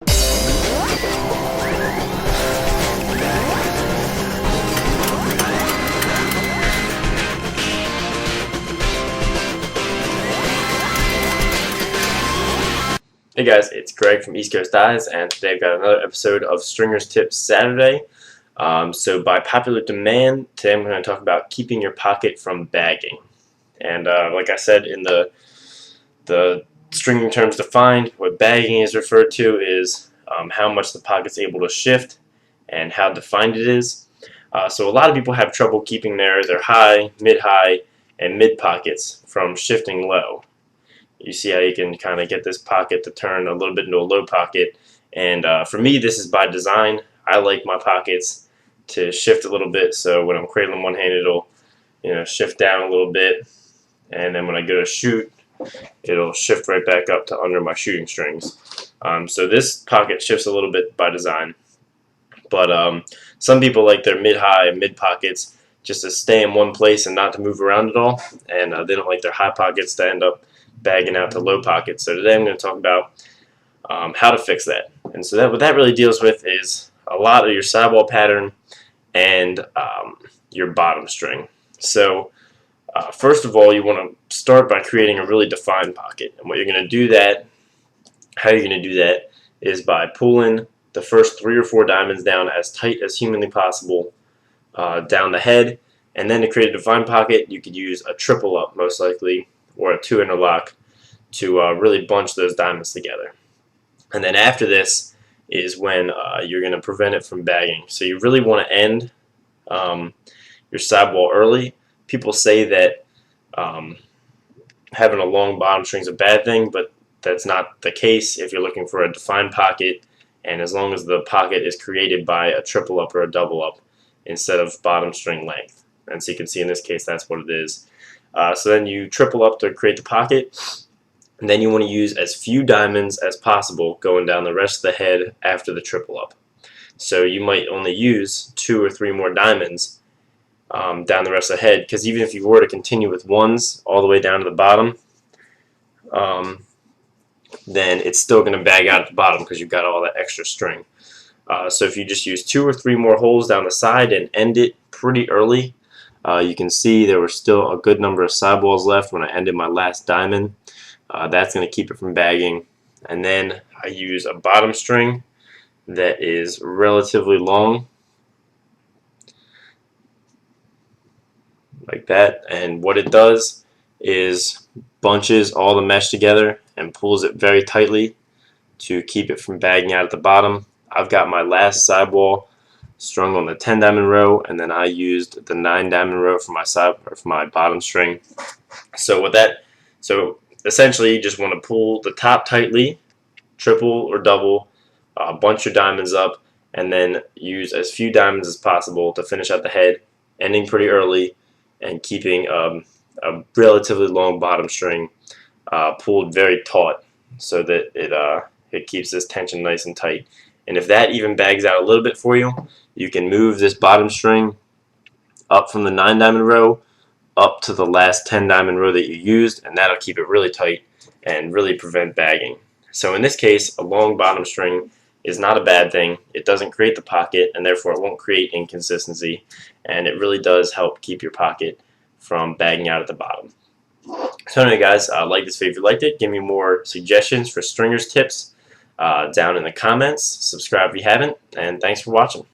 Hey guys, it's Greg from East Coast Dyes, and today I've got another episode of Stringers Tips Saturday. So by popular demand, today I'm going to talk about keeping your pocket from bagging. And like I said in the stringing terms defined, what bagging is referred to is how much the pocket's able to shift and how defined it is. So a lot of people have trouble keeping their high, mid-high, and mid pockets from shifting low. You see how you can kind of get this pocket to turn a little bit into a low pocket, and for me this is by design. I like my pockets to shift a little bit, so when I'm cradling one hand it'll shift down a little bit, and then when I go to shoot it'll shift right back up to under my shooting strings. So this pocket shifts a little bit by design, but some people like their mid-high and mid pockets just to stay in one place and not to move around at all, and they don't like their high pockets to end up bagging out to low pockets. So today I'm going to talk about how to fix that. And so what that really deals with is a lot of your sidewall pattern and your bottom string. So first of all, you want to start by creating a really defined pocket. And what you're going to do that, how you're going to do that is by pulling the first 3 or 4 diamonds down as tight as humanly possible down the head. And then to create a defined pocket, you could use a triple up most likely, or a 2 interlock to really bunch those diamonds together. And then after this is when you're going to prevent it from bagging. So you really want to end your sidewall early. People say that having a long bottom string is a bad thing, but that's not the case if you're looking for a defined pocket, and as long as the pocket is created by a triple up or a double up instead of bottom string length. And so you can see in this case that's what it is. So then you triple up to create the pocket, and then you want to use as few diamonds as possible going down the rest of the head after the triple up. So you might only use 2 or 3 more diamonds down the rest of the head, because even if you were to continue with ones all the way down to the bottom, then it's still going to bag out at the bottom because you've got all that extra string. So if you just use 2 or 3 more holes down the side and end it pretty early, you can see there were still a good number of sidewalls left when I ended my last diamond. That's going to keep it from bagging. And then I use a bottom string that is relatively long, like that. And what it does is bunches all the mesh together and pulls it very tightly to keep it from bagging out at the bottom. I've got my last sidewall strung on the 10 diamond row, and then I used the 9 diamond row for my bottom string. So essentially you just want to pull the top tightly, triple or double, bunch your diamonds up, and then use as few diamonds as possible to finish out the head, ending pretty early and keeping a relatively long bottom string pulled very taut so that it keeps this tension nice and tight. And if that even bags out a little bit for you, you can move this bottom string up from the 9 diamond row up to the last 10 diamond row that you used, and that'll keep it really tight and really prevent bagging. So in this case, a long bottom string is not a bad thing. It doesn't create the pocket, and therefore it won't create inconsistency, and it really does help keep your pocket from bagging out at the bottom. So anyway guys, like this video if you liked it. Give me more suggestions for stringers tips down in the comments. Subscribe if you haven't, and thanks for watching.